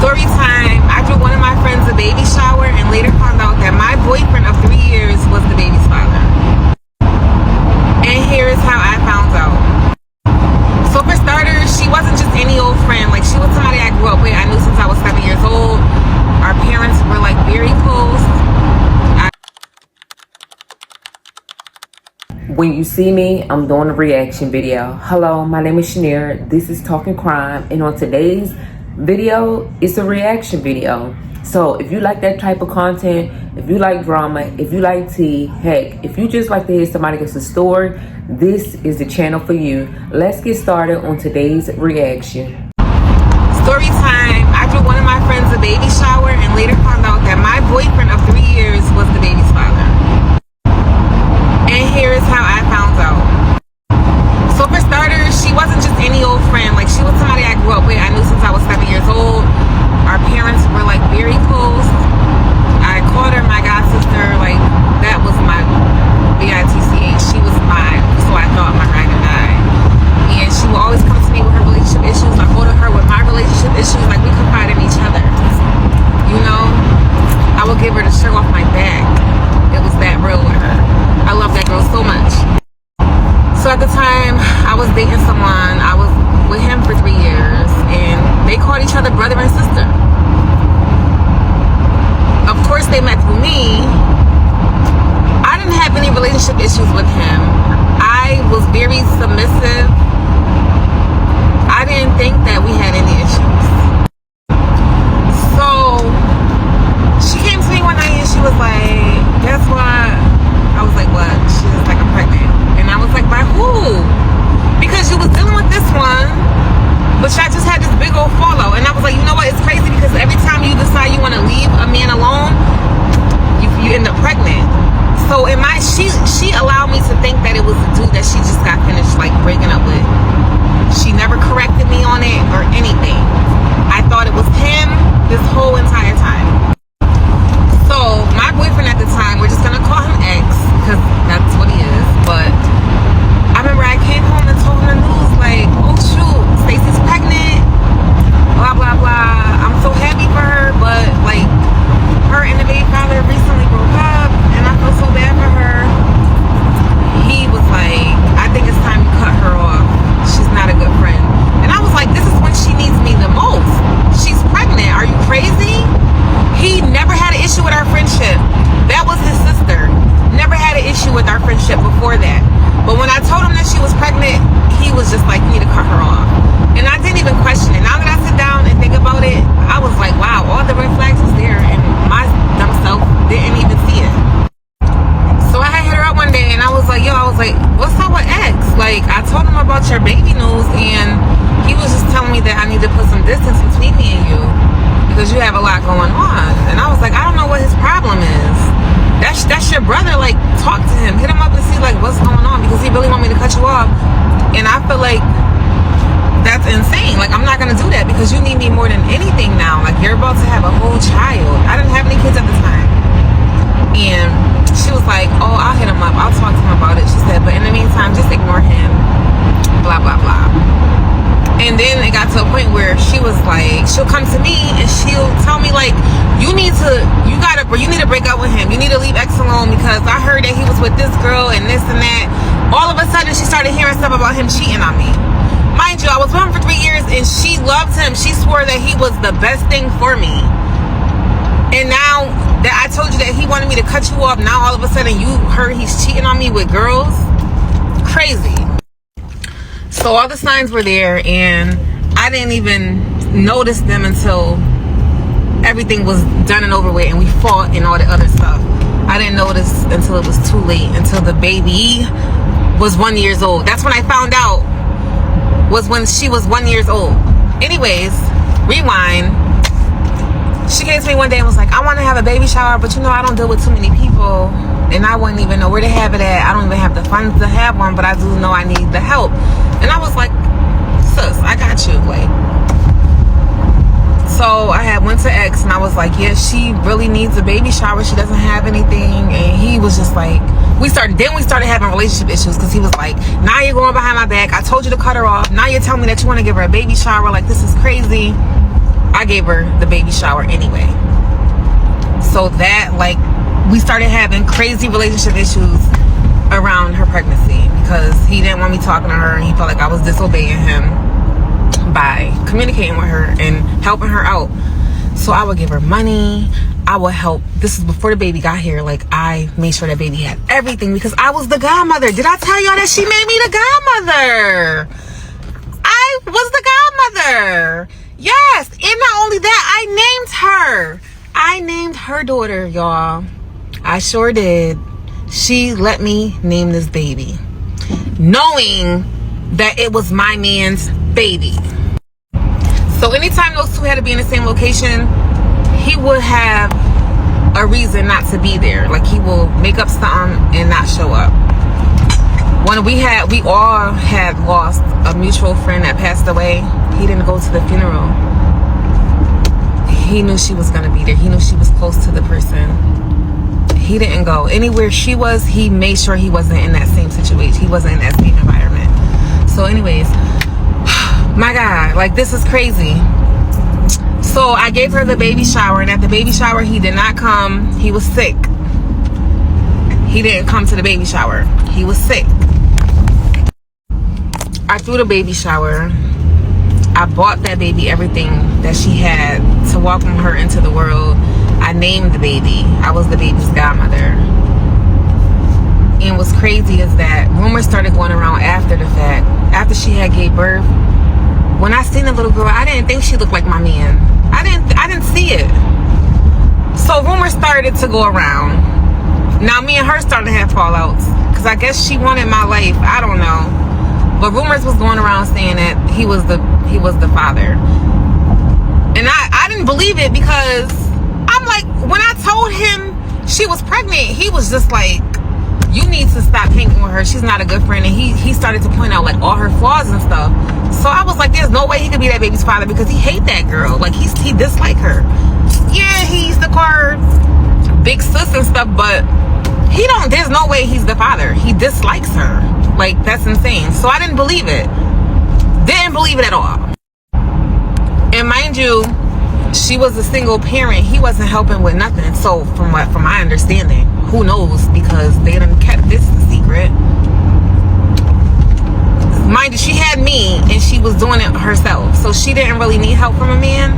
Story time. I threw one of my friends a baby shower and later found out that my boyfriend of 3 years was the baby's father. And here is how I found out. So for starters, she wasn't just any old friend. Like, she was somebody I grew up with. I knew since I was 7 years old. Our parents were like very close. When you see me, I'm doing a reaction video. Hello, my name is Shaneria. This is Talking Crime, and on today's video, it's a reaction video. So if you like that type of content, if you like drama, if you like tea, heck, if you just like to hear somebody else's story, this is the channel for you. Let's get started on today's reaction. Story time. I threw one of my friends a baby shower and later found out that my boyfriend of 3 years was the baby's father. And here is how I found out. So for starters, she wasn't just any old friend. Like, she was somebody I grew up with. I knew since I was 7 years old. Our parents were like very close. I called her my god sister. Like, that was my bitch. She was my, so I thought, my ride or die. And she would always come to me with her relationship issues. I go to her with my relationship issues. Like, we confide in each other. You know, I would give her the shirt off my back. It was that real with her. I love that girl so much. So at the time, I was dating someone. I was with him for 3 years, and they called each other brother and sister. Of course, they met through me. I didn't have any relationship issues with him. I was very submissive. I didn't think that we had any issues. So she came to me one night and she was like, guess what? I was like, what? She was like, I'm pregnant. And I was like, by who? Because you was dealing with this one, but I just had this big old fallout. And I was like, you know what? It's crazy because every time you decide you want to leave a man alone, you end up pregnant. So in my, she allowed me to think that it was the dude that she just got finished like breaking up with. She never corrected me on it or anything. I thought it was him this whole entire time. So my boyfriend at the time, we're just gonna call him X because that's what he is. But I remember I came home and told him the news, like, oh shoot, Stacy's pregnant, blah blah blah. I'm so happy for her, but like, her and the baby father recently broke up, and I feel so bad for her. He was like, I think it's time to cut her off. She's not a good friend. And I was like, this is when she needs me the most. She's pregnant. Are you crazy? He never had an issue with our friendship. That was his sister. Never had an issue with our friendship before that. But when I told him that she was pregnant, he was just like, you need to cut her off. And I didn't even question it. Now that I sit down and think about it, I was like, wow, all the red flags was there, and my dumb self didn't even see it. So I hit her up one day and I was like, what's up with X? Like, I told him about your baby news and he was just telling me that I need to put some distance between me and you because you have a lot going on. And I was like, I don't know what his problem is. That's your brother. Like, talk to him, hit him up and see like what's going on, because he really want me to cut you off. And I feel like that's insane. Like, I'm not gonna do that because you need me more than anything now. Like, you're about to have a whole child. I didn't have any kids at the time. And she was like, oh, I'll hit him up, I'll talk to him about it. She said, but in the meantime, just ignore him, blah blah blah. And then it got to a point where she was like, she'll come to me and she'll tell me like, you need to break up with him, you need to leave X alone because I heard that he was with this girl and this and that. All of a sudden she started hearing stuff about him cheating on me. Mind you, I was with him for 3 years and she loved him. She swore that he was the best thing for me. And now that I told you that he wanted me to cut you off, now all of a sudden you heard he's cheating on me with girls? Crazy. So all the signs were there and I didn't even notice them until everything was done and over with and we fought and all the other stuff. I didn't notice until it was too late, until the baby was 1 year old. That's when I found out, was when she was 1 year old. Anyways, rewind. She came to me one day and was like, I want to have a baby shower, but you know I don't deal with too many people and I wouldn't even know where to have it at. I don't even have the funds to have one, but I do know I need the help. And I was like, sis, I got you. Like, so I had went to X and I was like, yeah, she really needs a baby shower. She doesn't have anything. And he was just like, we started having relationship issues because he was like, now you're going behind my back. I told you to cut her off. Now you're telling me that you want to give her a baby shower. Like, this is crazy. I gave her the baby shower anyway. So that, like, we started having crazy relationship issues around her pregnancy because he didn't want me talking to her, and he felt like I was disobeying him by communicating with her and helping her out. So I would give her money. I would help. This is before the baby got here. Like, I made sure that baby had everything because I was the godmother. Did I tell y'all that she made me the godmother? I was the godmother. Yes. And not only that, I named her daughter, y'all. I sure did. She let me name this baby, knowing that it was my man's baby. So anytime those two had to be in the same location, he would have a reason not to be there. Like, he will make up something and not show up. When we all had lost a mutual friend that passed away, he didn't go to the funeral. He knew she was going to be there. He knew she was close to the person. He didn't go. Anywhere she was, he made sure he wasn't in that same situation. He wasn't in that same environment. So anyways, my God, like, this is crazy. So I gave her the baby shower, and at the baby shower, he did not come. He was sick. He didn't come to the baby shower. He was sick. I threw the baby shower. I bought that baby everything that she had to welcome her into the world. I named the baby. I was the baby's godmother. And what's crazy is that rumors started going around after the fact. After she had gave birth, when I seen the little girl, I didn't think she looked like my man. I didn't see it. So rumors started to go around. Now me and her started to have fallouts because I guess she wanted my life. I don't know. But rumors was going around saying that he was the father. And I didn't believe it because I'm like, when I told him she was pregnant, he was just like, you need to stop hanging with her. She's not a good friend. And he started to point out like all her flaws and stuff. So I was like, there's no way he could be that baby's father because he hate that girl. Like, he disliked her. Yeah, he used to call her big sis and stuff, but there's no way he's the father. He dislikes her. Like, that's insane. So I didn't believe it. Didn't believe it at all. And mind you, she was a single parent. He wasn't helping with nothing. So from my understanding, who knows, because they done kept this a secret. Mind you, she had me and she was doing it herself. So she didn't really need help from a man.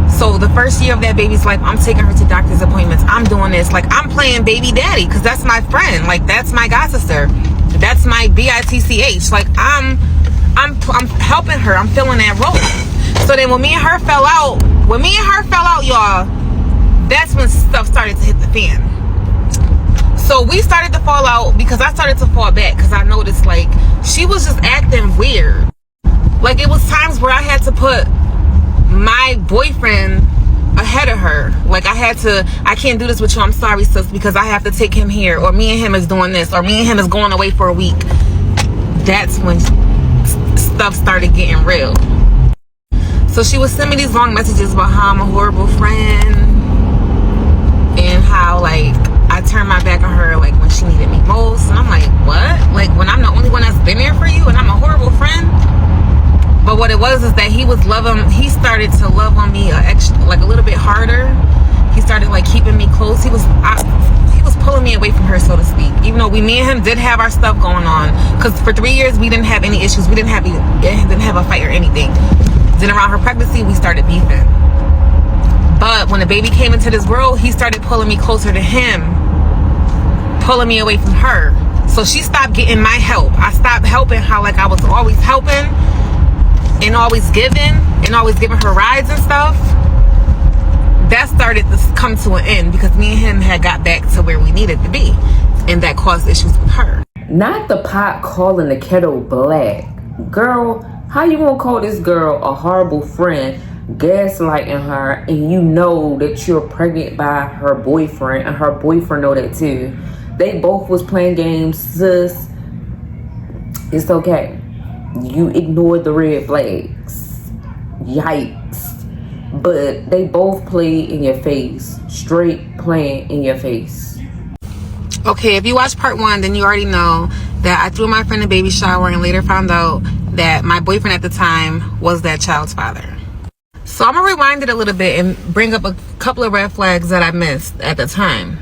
So the first year of that baby's life, I'm taking her to doctor's appointments. I'm doing this. Like, I'm playing baby daddy because that's my friend. Like, that's my god sister. That's my bitch. Like, I'm helping her. I'm filling that role. So then when me and her fell out, y'all, that's when stuff started to hit the fan. So we started to fall out because I started to fall back because I noticed, like, she was just acting weird. Like, it was times where I had to put my boyfriend ahead of her. Like, I can't do this with you, I'm sorry sis, because I have to take him here, or me and him is doing this, or me and him is going away for a week. That's when stuff started getting real. So she would send me these long messages about how I'm a horrible friend and how, like, I turned my back on her, like, when she needed me most. And I'm like, what? Like, when I'm the only one that's been there for you and I'm a horrible friend? But what it was is that he started to love on me a little bit harder. He started, like, keeping me close. He was pulling me away from her, so to speak. Even though me and him did have our stuff going on. Because for 3 years, we didn't have any issues. We didn't have a fight or anything. Then around her pregnancy, we started beefing. But when the baby came into this world, he started pulling me closer to him, pulling me away from her. So she stopped getting my help. I stopped helping how, like, I was always helping and always giving her rides and stuff. That started to come to an end because me and him had got back to where we needed to be, and that caused issues with her. Not the pot calling the kettle black. Girl, how you gonna call this girl a horrible friend, gaslighting her, and you know that you're pregnant by her boyfriend, and her boyfriend know that too? They both was playing games, sis. It's okay. You ignored the red flags. Yikes. But they both played in your face. Straight playing in your face. Okay, if you watched part 1, then you already know that I threw my friend a baby shower and later found out that my boyfriend at the time was that child's father. So I'm gonna rewind it a little bit and bring up a couple of red flags that I missed at the time.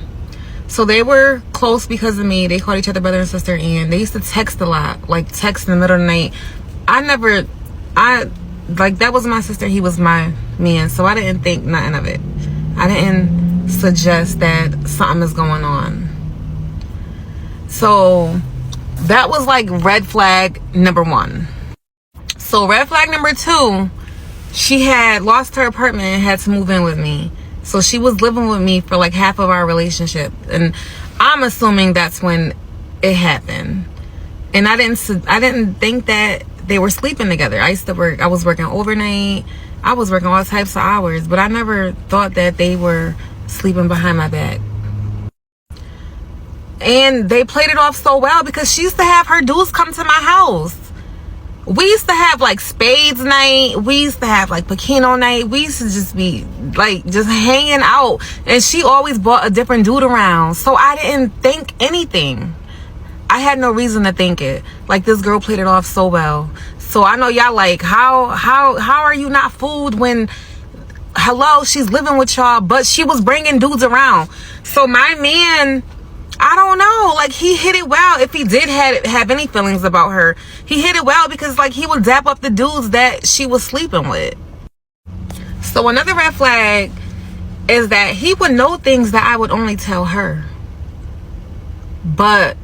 So they were close because of me. They called each other brother and sister, and they used to text a lot, like text in the middle of the night. That was my sister, he was my man, so I didn't think nothing of it. I didn't suggest that something is going on. So that was like red flag number 1. So red flag number 2, she had lost her apartment and had to move in with me. So she was living with me for like half of our relationship, and I'm assuming that's when it happened. And I didn't think that they were sleeping together. I was working overnight, I was working all types of hours, but I never thought that they were sleeping behind my back. And they played it off so well because she used to have her dudes come to my house. We used to have like spades night. We used to have like Pekino night. We used to just be like just hanging out. And she always brought a different dude around. So I didn't think anything. I had no reason to think it. Like, this girl played it off so well. So I know y'all like, how are you not fooled when, hello, she's living with y'all, but she was bringing dudes around. So my man, I don't know, like, he hit it well. If he did have any feelings about her, he hit it well because like he would dap up the dudes that she was sleeping with. So another red flag is that he would know things that I would only tell her. But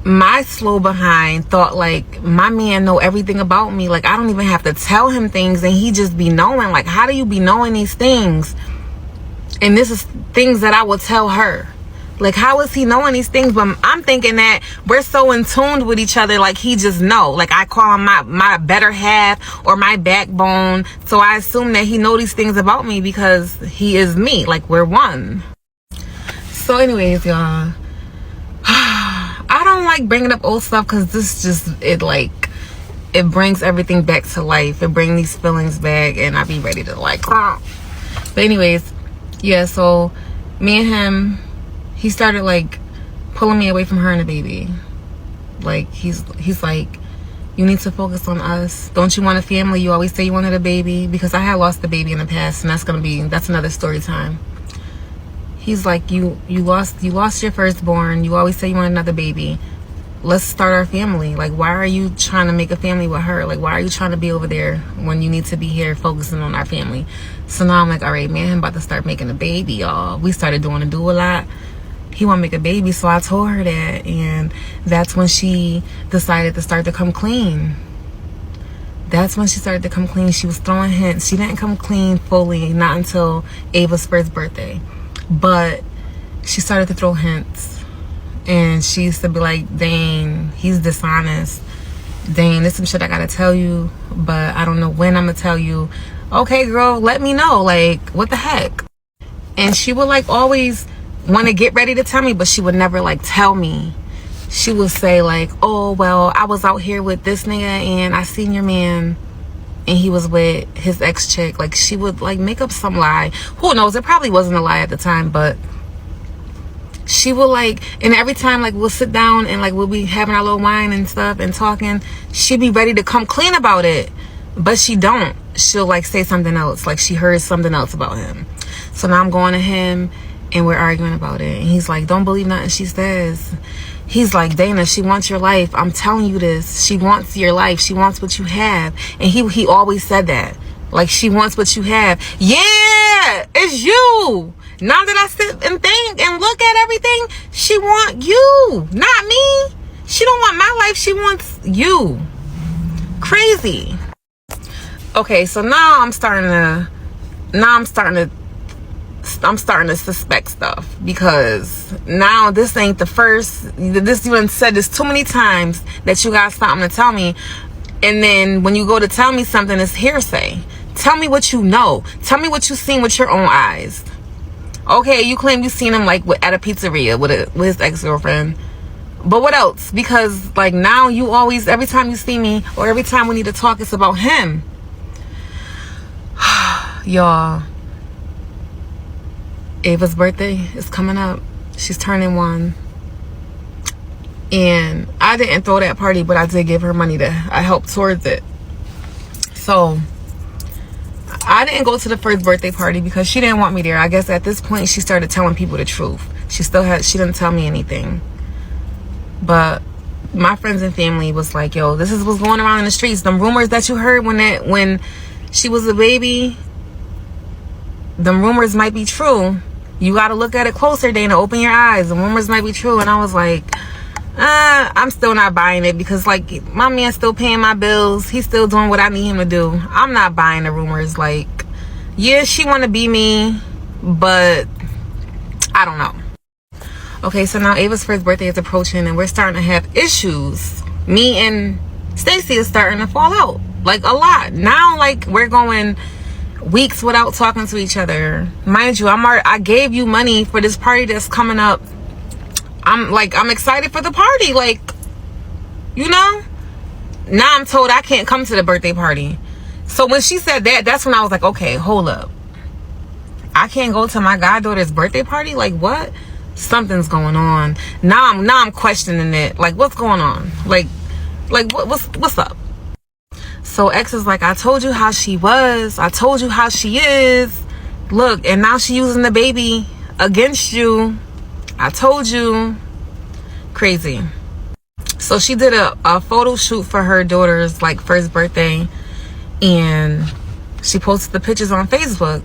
my slow behind thought like my man know everything about me. Like, I don't even have to tell him things and he just be knowing. Like, how do you be knowing these things? And this is things that I would tell her. Like, how is he knowing these things? But I'm thinking that we're so in tune with each other, like he just know. Like, I call him my better half or my backbone. So I assume that he know these things about me because he is me. Like, we're one. So anyways, y'all, I don't like bringing up old stuff because this just, it brings everything back to life. It brings these feelings back and I be ready to like, but anyways, yeah, so me and him, he started like pulling me away from her and the baby. Like, he's like, you need to focus on us. Don't you want a family? You always say you wanted a baby. Because I had lost the baby in the past, and that's another story time. He's like, you lost your firstborn. You always say you want another baby. Let's start our family. Like, why are you trying to make a family with her? Like, why are you trying to be over there when you need to be here focusing on our family? So now I'm like, all right, man, I'm about to start making a baby, y'all. We started doing a lot. He want to make a baby, so I told her that, and that's when she decided to start to come clean. That's when she started to come clean. She was throwing hints. She didn't come clean fully, not until Ava's first birthday. But she started to throw hints. And she used to be like, dang, he's dishonest. Dang, there's some shit I gotta tell you, but I don't know when I'm gonna tell you. Okay, girl, let me know. Like, what the heck? And she would like always want to get ready to tell me, but she would never like tell me. She would say like, oh, well, I was out here with this nigga and I seen your man and he was with his ex chick. Like, she would like make up some lie. Who knows? It probably wasn't a lie at the time, but she will like, and every time like we'll sit down and like we'll be having our little wine and stuff and talking, she'd be ready to come clean about it, but she don't. She'll like say something else, like she heard something else about him. So now I'm going to him and we're arguing about it, and he's like, don't believe nothing she says. He's like, Dana, she wants your life. I'm telling you this. She wants your life. She wants what you have. And he always said that. Like, she wants what you have. Yeah, it's you. Now that I sit and think and look at everything, she want you, not me. She don't want my life. She wants you. Crazy. Okay, so now I'm starting to suspect stuff, because now this ain't the first. This, you done said this too many times that you got something to tell me, and then when you go to tell me something, it's hearsay. Tell me what you know. Tell me what you seen with your own eyes. Okay, you claim you seen him like at a pizzeria with his ex-girlfriend, but what else? Because like now you always, every time you see me or every time we need to talk, it's about him. Y'all, Ava's birthday is coming up. She's turning 1. And I didn't throw that party, but I did give her money I helped towards it. So I didn't go to the first birthday party because she didn't want me there. I guess at this point she started telling people the truth. She didn't tell me anything. But my friends and family was like, yo, this is what's going around in the streets. Them rumors that you heard when she was a baby, them rumors might be true. You got to look at it closer, Dana. Open your eyes. The rumors might be true. And I was like, I'm still not buying it because, like, my man's still paying my bills. He's still doing what I need him to do. I'm not buying the rumors. Like, yeah, she want to be me, but I don't know. Okay, so now Ava's first birthday is approaching and we're starting to have issues. Me and Stacy is starting to fall out, like, a lot. Now, like, we're going weeks without talking to each other. Mind you, I gave you money for this party that's coming up. I'm excited for the party, like, you know. Now I'm told I can't come to the birthday party. So when she said that, that's when I was like, okay, hold up. I can't go to my goddaughter's birthday party? Like, what? Something's going on. Now I'm questioning it. Like, what's going on? Like what's up? So X is like, I told you how she was. I told you how she is. Look, and now she using the baby against you. I told you. Crazy. So she did a photo shoot for her daughter's, like, first birthday, and she posted the pictures on Facebook.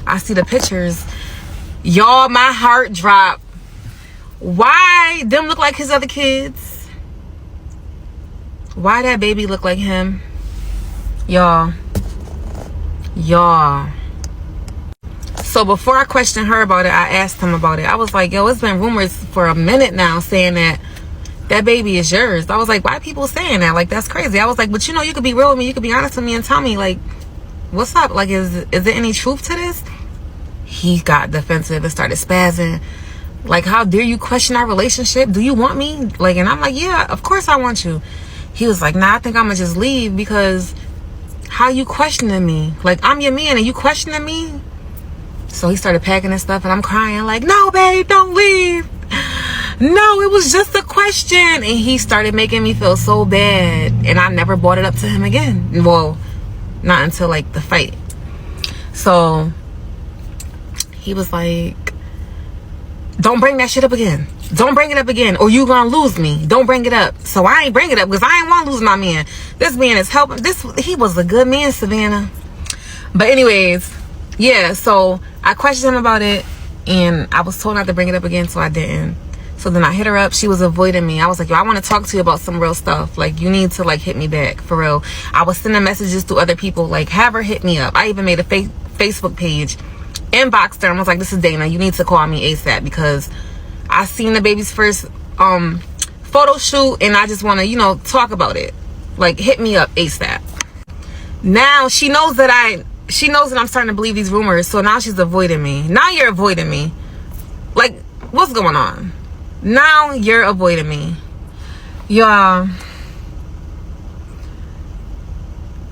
I see the pictures. Y'all, my heart dropped. Why them look like his other kids? Why that baby look like him? Y'all. So before I questioned her about it, I asked him about it. I was like, yo, it's been rumors for a minute now saying that baby is yours. I was like, why are people saying that? Like, that's crazy. I was like, but you know, you could be real with me. You could be honest with me and tell me, like, what's up? Like, is there any truth to this? He got defensive and started spazzing. Like, how dare you question our relationship? Do you want me? Like, and I'm like, yeah, of course I want you. He was like, nah, I think I'm gonna just leave because how you questioning me? Like, I'm your man and you questioning me? So he started packing his stuff and I'm crying like, no, babe, don't leave. No, it was just a question. And he started making me feel so bad. And I never brought it up to him again. Well, not until, like, the fight. So he was like, don't bring that shit up again. Don't bring it up again or you gonna lose me. Don't bring it up. So I ain't bring it up because I ain't want to lose my man. This man is helping. He was a good man, Savannah. But anyways, yeah, so I questioned him about it and I was told not to bring it up again, so I didn't. So then I hit her up. She was avoiding me. I was like, yo, I want to talk to you about some real stuff. Like, you need to, like, hit me back, for real. I was sending messages to other people, like, have her hit me up. I even made a Facebook page, inboxed her, and was like, this is Dana. You need to call me ASAP because I seen the baby's first photo shoot and I just want to, you know, talk about it. Like, hit me up ASAP. Now she knows that I'm starting to believe these rumors, so now she's avoiding me. Now you're avoiding me. Like, what's going on? Now you're avoiding me. Y'all,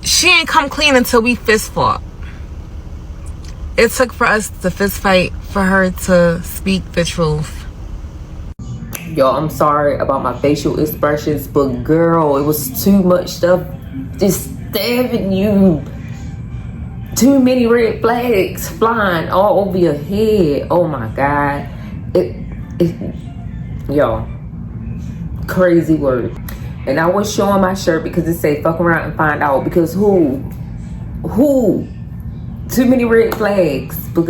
she ain't come clean until we fist fought. It took for us to fist fight for her to speak the truth. Yo, I'm sorry about my facial expressions, but girl, it was too much stuff just stabbing you. Too many red flags flying all over your head. Oh my God. Yo, crazy word. And I was showing my shirt because it say fuck around and find out. Because who? Too many red flags. But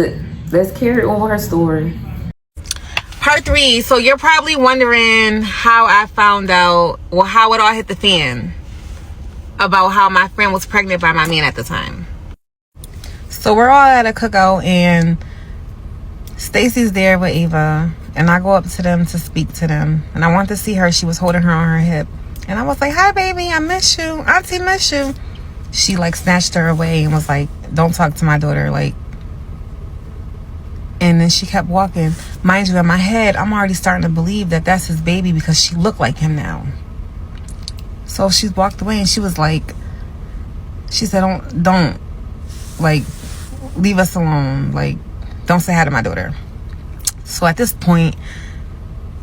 let's carry on her story. Part 3. So you're probably wondering how I found out, or how it all hit the fan about how my friend was pregnant by my man at the time. So we're all at a cookout and Stacy's there with Ava, and I go up to them to speak to them, and I want to see her. She was holding her on her hip, and I was like, hi baby, I miss you, auntie, miss you. She, like, snatched her away and was like, don't talk to my daughter, like. And then she kept walking. Mind you, in my head, I'm already starting to believe that that's his baby because she looked like him now. So she walked away and she was like, she said, don't like, leave us alone, like, don't say hi to my daughter. So at this point,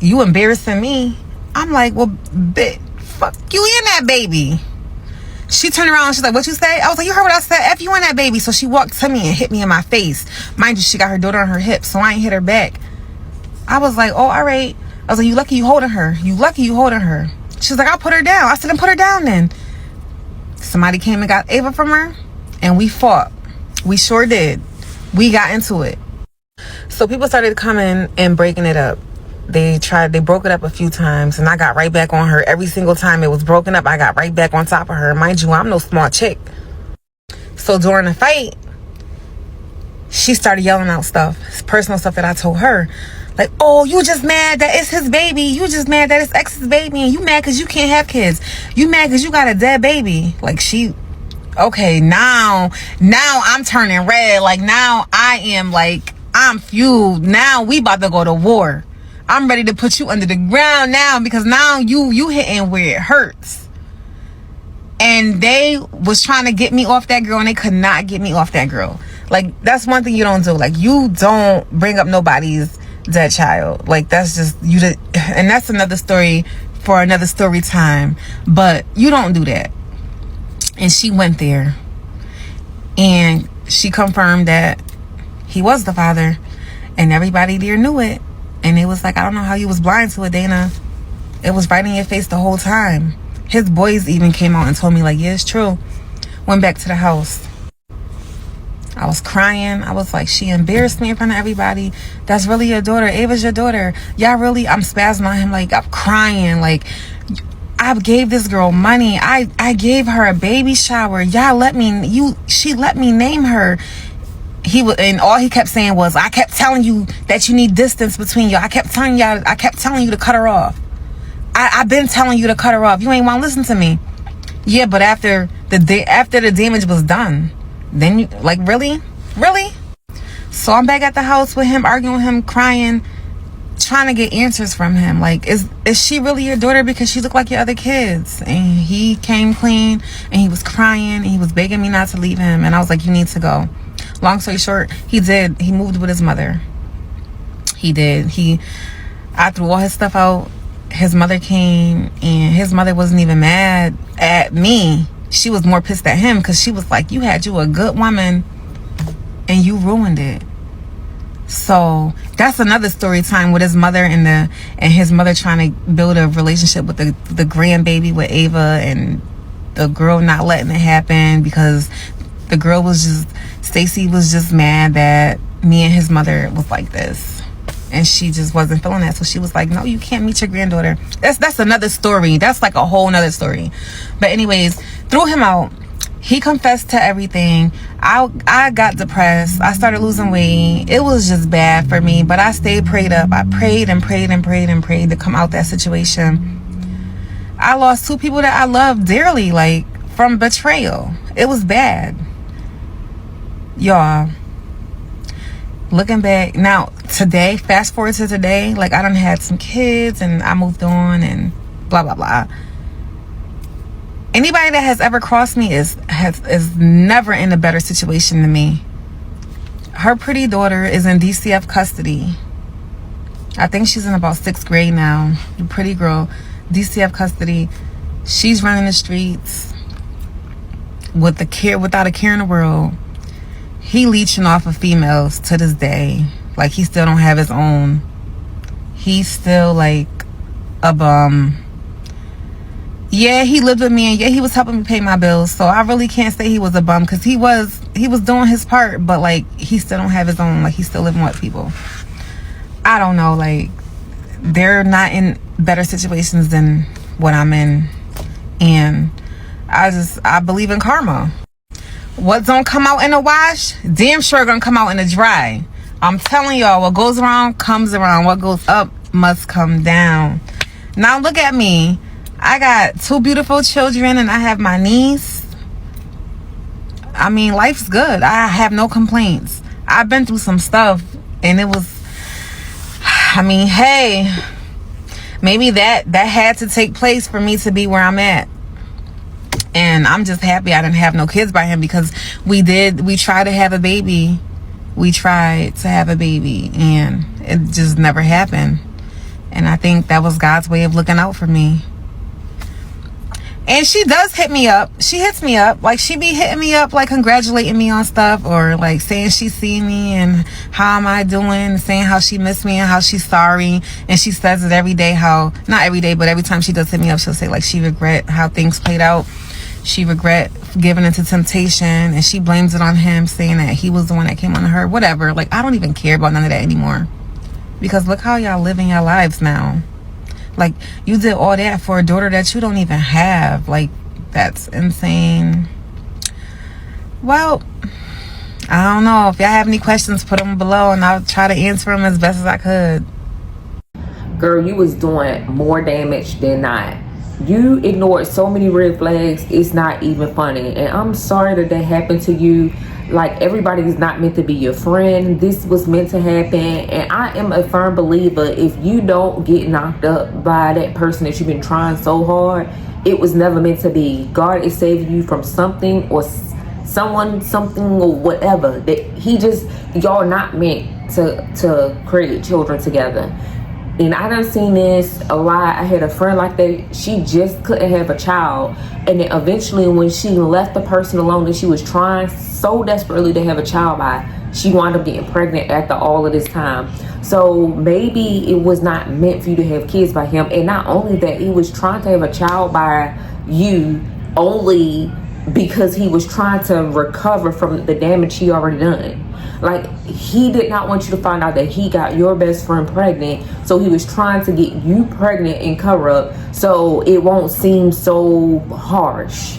you embarrassing me. I'm like, well, bitch, fuck you and that baby. She turned around and she's like, what you say? I was like, you heard what I said? F you and that baby. So she walked to me and hit me in my face. Mind you, she got her daughter on her hip, so I ain't hit her back. I was like, oh, all right. I was like, you lucky you holding her. You lucky you holding her. She's like, I'll put her down. I said, then put her down then. Somebody came and got Ava from her, and we fought. We sure did. We got into it. So people started coming and breaking it up. They broke it up a few times, and I got right back on her. Every single time it was broken up, I got right back on top of her. Mind you, I'm no small chick. So during the fight, she started yelling out stuff, personal stuff that I told her. Like, oh, you just mad that it's his baby. You just mad that it's ex's baby. And you mad because you can't have kids. You mad because you got a dead baby. Like, okay, now I'm turning red. Like, now I'm fueled. Now we about to go to war. I'm ready to put you under the ground now, because now you hitting where it hurts. And they was trying to get me off that girl, and they could not get me off that girl. Like, that's one thing you don't do. Like, you don't bring up nobody's dead child. Like, that's just and that's another story for another story time. But you don't do that. And she went there, and she confirmed that he was the father, and everybody there knew it. And it was like, I don't know how you was blind to it, Dana. It was right in your face the whole time. His boys even came out and told me, like, yeah, it's true. Went back to the house. I was crying. I was like, she embarrassed me in front of everybody. That's really your daughter. Ava's your daughter. Y'all really, I'm spazzing on him. Like, I'm crying. Like, I gave this girl money. I gave her a baby shower. She let me name her. And all he kept saying was, I kept telling you that you need distance between y'all. I kept telling you to cut her off. I've been telling you to cut her off. You ain't want to listen to me. Yeah, but after the damage was done, then you, like, really? So I'm back at the house with him, arguing with him, crying, trying to get answers from him. Like, is she really your daughter? Because she looked like your other kids. And he came clean, and he was crying, and he was begging me not to leave him. And I was like, you need to go. Long story short, he did. He moved with his mother. He did. I threw all his stuff out. His mother came, and his mother wasn't even mad at me. She was more pissed at him, because she was like, you had a good woman, and you ruined it. So that's another story time with his mother and his mother trying to build a relationship with the grandbaby with Ava, and the girl not letting it happen because the girl Stacy was just mad that me and his mother was like this, and she just wasn't feeling that. So she was like, no, you can't meet your granddaughter. That's another story. That's like a whole nother story. But anyways, threw him out. He confessed to everything. I got depressed. I started losing weight. It was just bad for me, but I stayed prayed up. I prayed and prayed and prayed and prayed to come out that situation. I lost 2 people that I loved dearly, like, from betrayal. It was bad. Y'all, looking back now, today, fast forward to today, like, I done had some kids and I moved on and blah blah blah. Anybody that has ever crossed me is never in a better situation than me. Her pretty daughter is in DCF custody. I think she's in about 6th grade now. The pretty girl, DCF custody. She's running the streets without a care in the world. He leeching off of females to this day. Like, he still don't have his own. He's still like a bum. Yeah, he lived with me, and yeah, he was helping me pay my bills. So I really can't say he was a bum, because he was doing his part, but like, he still don't have his own. Like, he's still living with people. I don't know, like, they're not in better situations than what I'm in. And I believe in karma. What don't come out in a wash, damn sure gonna come out in a dry. I'm telling y'all, what goes around comes around. What goes up must come down. Now look at me. I got 2 beautiful children, and I have my niece. I mean, life's good. I have no complaints. I've been through some stuff, and it was, I mean, hey, maybe that had to take place for me to be where I'm at. And I'm just happy I didn't have no kids by him, because we tried to have a baby. We tried to have a baby, and it just never happened. And I think that was God's way of looking out for me. And she does hit me up. She hits me up. Like, she be hitting me up, like, congratulating me on stuff, or, like, saying she's seen me and how am I doing, saying how she missed me and how she's sorry. And she says it every day, how, not every day, but every time she does hit me up, she'll say, like, she regret how things played out. She regret giving into temptation, and she blames it on him, saying that he was the one that came on her. Whatever. Like, I don't even care about none of that anymore. Because look how y'all living your lives now. Like, you did all that for a daughter that you don't even have. Like, that's insane. Well, I don't know. If y'all have any questions, put them below, and I'll try to answer them as best as I could. Girl, you was doing more damage than not. You ignored so many red flags, it's not even funny. And I'm sorry that that happened to you. Like, everybody is not meant to be your friend. This was meant to happen. And I am a firm believer, if you don't get knocked up by that person that you've been trying so hard, it was never meant to be. God is saving you from something or someone, something or whatever. That he just, y'all not meant to create children together. And I done seen this a lot. I had a friend like that. She just couldn't have a child. And then eventually when she left the person alone that she was trying so desperately to have a child by, she wound up getting pregnant after all of this time. So maybe it was not meant for you to have kids by him. And not only that, he was trying to have a child by you only because he was trying to recover from the damage he already done. Like, he did not want you to find out that he got your best friend pregnant, so he was trying to get you pregnant and cover up so it won't seem so harsh.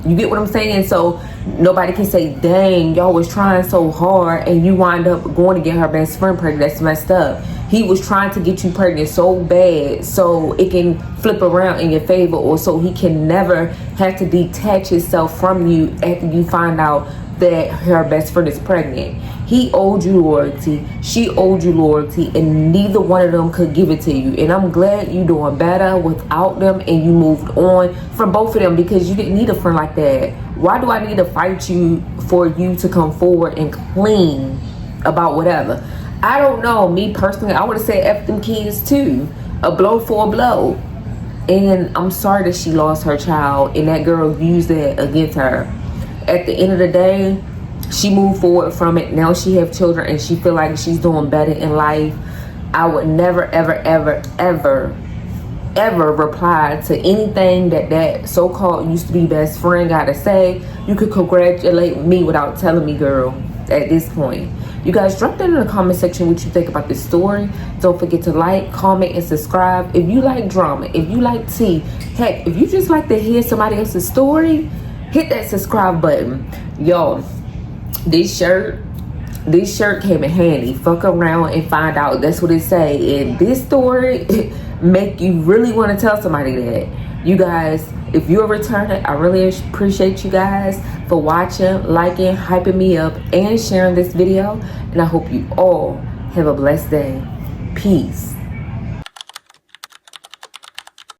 You get what I'm saying? So nobody can say, dang, y'all was trying so hard and you wind up going to get her best friend pregnant. That's messed up. He was trying to get you pregnant so bad so it can flip around in your favor, or so he can never have to detach himself from you after you find out that her best friend is pregnant. He owed you loyalty, she owed you loyalty, and neither one of them could give it to you. And I'm glad you doing better without them and you moved on from both of them, because you didn't need a friend like that. Why do I need to fight you for you to come forward and clean about whatever? I don't know. Me personally, I would have said F them kids too. A blow for a blow. And I'm sorry that she lost her child and that girl used that against her. At the end of the day, she moved forward from it. Now she have children and she feel like she's doing better in life. I would never, ever, ever, ever, ever reply to anything that so-called used to be best friend gotta say. You could congratulate me without telling me, girl, at this point. You guys, drop down in the comment section what you think about this story. Don't forget to like, comment, and subscribe. If you like drama, if you like tea, heck, if you just like to hear somebody else's story, hit that subscribe button. Y'all, this shirt came in handy. Fuck around and find out. That's what it say. And this story make you really want to tell somebody that. You guys, if you're a returner, I really appreciate you guys for watching, liking, hyping me up, and sharing this video. And I hope you all have a blessed day. Peace.